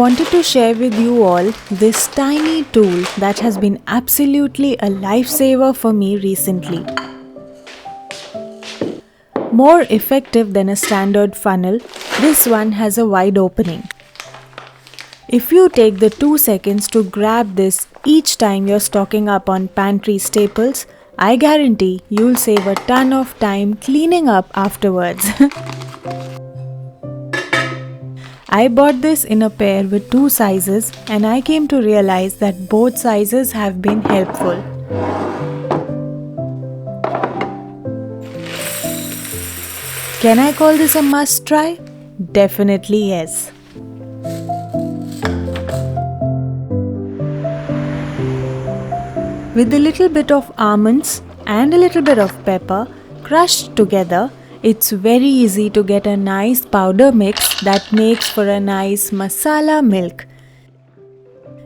wanted to share with you all this tiny tool that has been absolutely a lifesaver for me recently. More effective than a standard funnel, this one has a wide opening. If you take the 2 seconds to grab this each time you're stocking up on pantry staples, I guarantee you'll save a ton of time cleaning up afterwards. I bought this in a pair with 2 sizes and I came to realize that both sizes have been helpful. Can I call this a must try? Definitely yes. With a little bit of almonds and a little bit of pepper crushed together, it's very easy to get a nice powder mix that makes for a nice masala milk.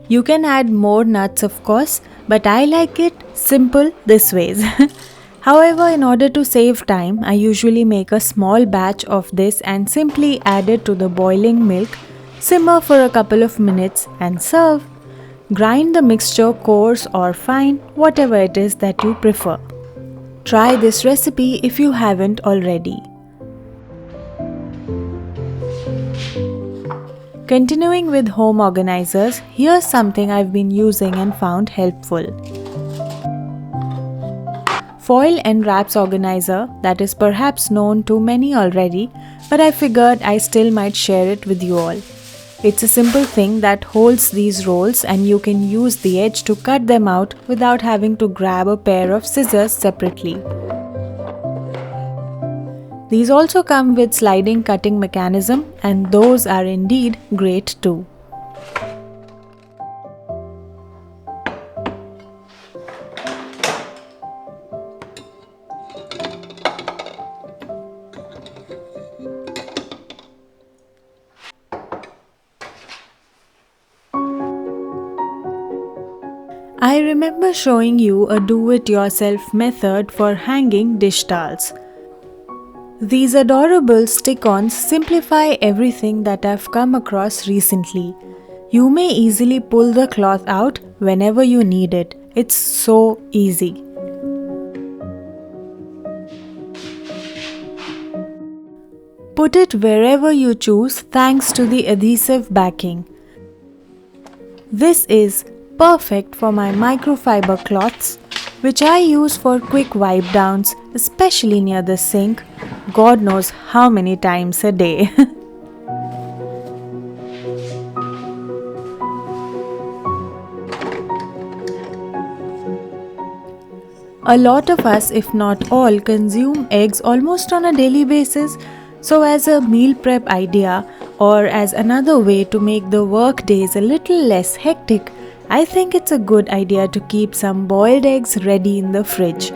You can add more nuts of course, but I like it simple this ways. However, in order to save time, I usually make a small batch of this and simply add it to the boiling milk, simmer for a couple of minutes and serve. Grind the mixture coarse or fine, whatever it is that you prefer. Try this recipe if you haven't already. Continuing with home organizers, here's something I've been using and found helpful. Foil and wraps organizer that is perhaps known to many already, but I figured I still might share it with you all. It's a simple thing that holds these rolls and you can use the edge to cut them out without having to grab a pair of scissors separately. These also come with sliding cutting mechanism and those are indeed great too. I remember showing you a do-it-yourself method for hanging dish towels. These adorable stick-ons simplify everything that I've come across recently. You may easily pull the cloth out whenever you need it. It's so easy. Put it wherever you choose thanks to the adhesive backing. This is perfect for my microfiber cloths, which I use for quick wipe downs, especially near the sink, God knows how many times a day. A lot of us, if not all, consume eggs almost on a daily basis, so as a meal prep idea or as another way to make the work days a little less hectic, I think it's a good idea to keep some boiled eggs ready in the fridge.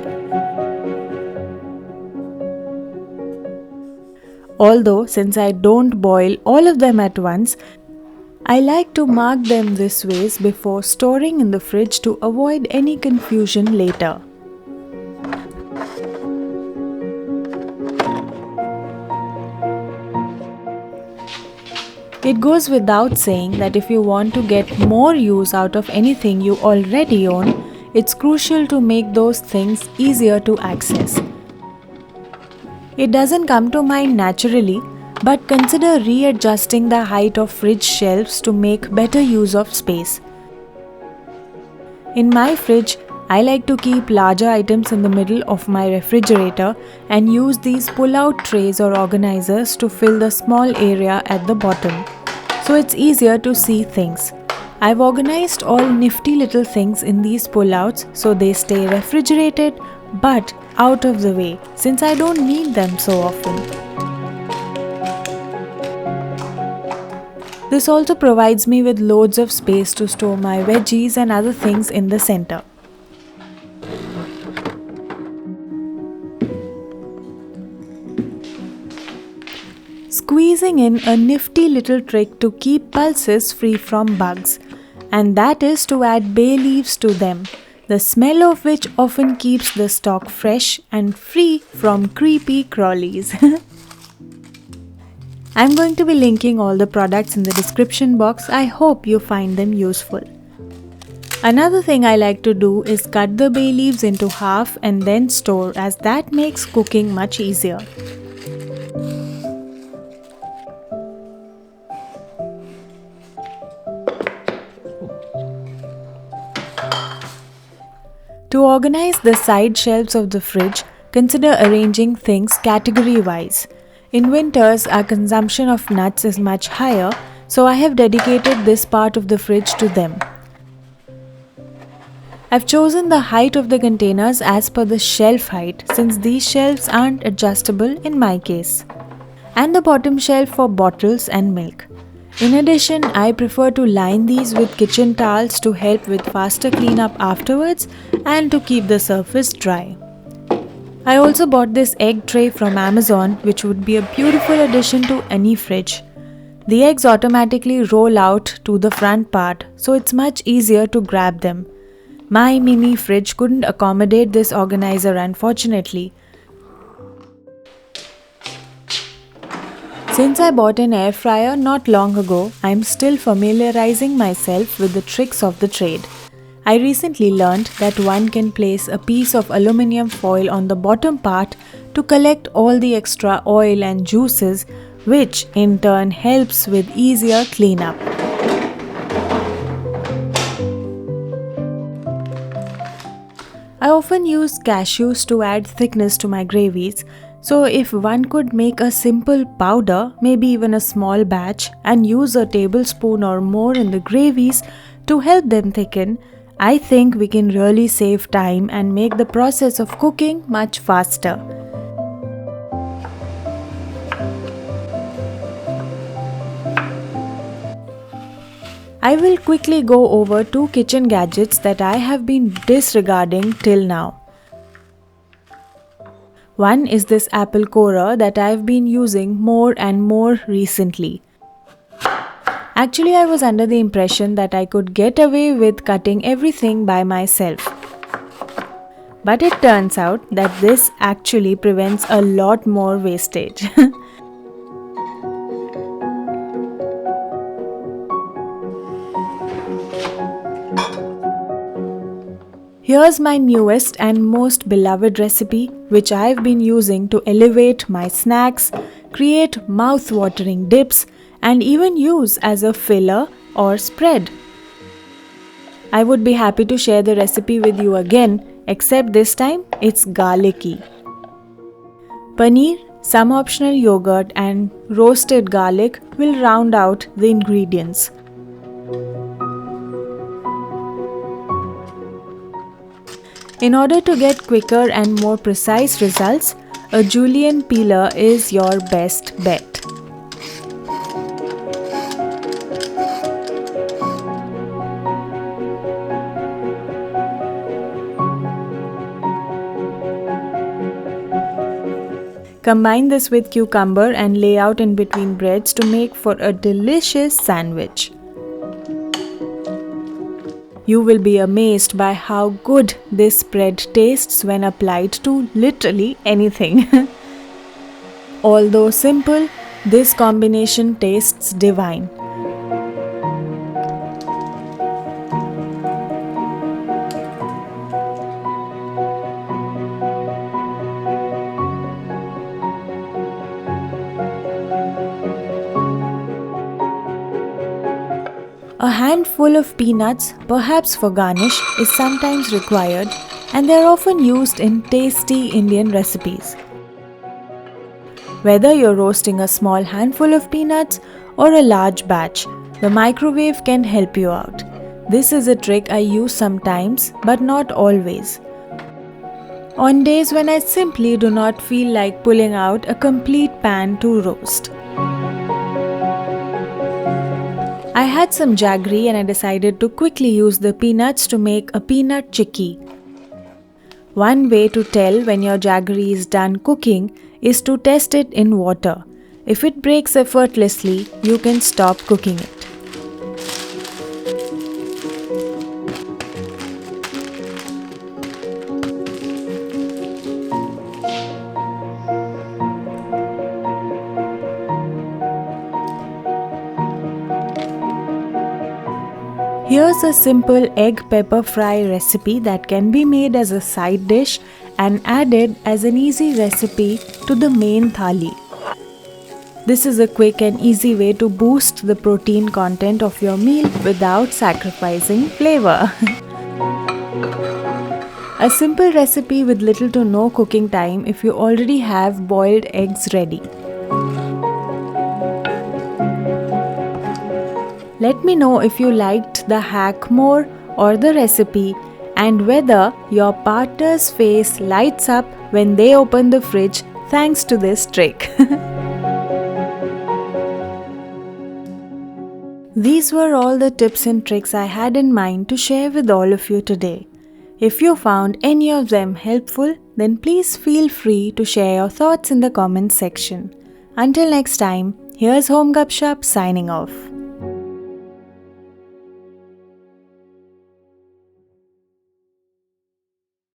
Although, since I don't boil all of them at once, I like to mark them this way before storing in the fridge to avoid any confusion later. It goes without saying that if you want to get more use out of anything you already own, it's crucial to make those things easier to access. It doesn't come to mind naturally, but consider readjusting the height of fridge shelves to make better use of space. In my fridge, I like to keep larger items in the middle of my refrigerator and use these pull-out trays or organizers to fill the small area at the bottom, so it's easier to see things. I've organized all nifty little things in these pull-outs so they stay refrigerated but out of the way, since I don't need them so often. This also provides me with loads of space to store my veggies and other things in the center. Squeezing in a nifty little trick to keep pulses free from bugs, and that is to add bay leaves to them, the smell of which often keeps the stock fresh and free from creepy crawlies. I'm going to be linking all the products in the description box. I hope you find them useful. Another thing I like to do is cut the bay leaves into half and then store, as that makes cooking much easier. To organize the side shelves of the fridge, consider arranging things category-wise. In winters, our consumption of nuts is much higher, so I have dedicated this part of the fridge to them. I've chosen the height of the containers as per the shelf height, since these shelves aren't adjustable in my case, and the bottom shelf for bottles and milk. In addition, I prefer to line these with kitchen towels to help with faster cleanup afterwards and to keep the surface dry. I also bought this egg tray from Amazon, which would be a beautiful addition to any fridge. The eggs automatically roll out to the front part, so it's much easier to grab them. My mini fridge couldn't accommodate this organizer, unfortunately. Since I bought an air fryer not long ago, I'm still familiarizing myself with the tricks of the trade. I recently learned that one can place a piece of aluminium foil on the bottom part to collect all the extra oil and juices, which in turn helps with easier cleanup. I often use cashews to add thickness to my gravies, so if one could make a simple powder, maybe even a small batch, and use a tablespoon or more in the gravies to help them thicken, I think we can really save time and make the process of cooking much faster. I will quickly go over 2 kitchen gadgets that I have been disregarding till now. One is this apple corer that I have been using more and more recently. Actually, I was under the impression that I could get away with cutting everything by myself. But it turns out that this actually prevents a lot more wastage. Here's my newest and most beloved recipe, which I've been using to elevate my snacks, create mouth-watering dips, and even use as a filler or spread. I would be happy to share the recipe with you again, except this time it's garlicky. Paneer, some optional yogurt, and roasted garlic will round out the ingredients. In order to get quicker and more precise results, a julienne peeler is your best bet. Combine this with cucumber and lay out in between breads to make for a delicious sandwich. You will be amazed by how good this spread tastes when applied to literally anything. Although simple, this combination tastes divine. A handful of peanuts, perhaps for garnish, is sometimes required, and they are often used in tasty Indian recipes. Whether you're roasting a small handful of peanuts or a large batch, the microwave can help you out. This is a trick I use sometimes, but not always. On days when I simply do not feel like pulling out a complete pan to roast. I had some jaggery and I decided to quickly use the peanuts to make a peanut chikki. One way to tell when your jaggery is done cooking is to test it in water. If it breaks effortlessly, you can stop cooking it. Here's a simple egg pepper fry recipe that can be made as a side dish and added as an easy recipe to the main thali. This is a quick and easy way to boost the protein content of your meal without sacrificing flavor. A simple recipe with little to no cooking time if you already have boiled eggs ready. Let me know if you liked the hack more or the recipe, and whether your partner's face lights up when they open the fridge thanks to this trick. These were all the tips and tricks I had in mind to share with all of you today. If you found any of them helpful, then please feel free to share your thoughts in the comments section. Until next time, here's Home Gupshup signing off.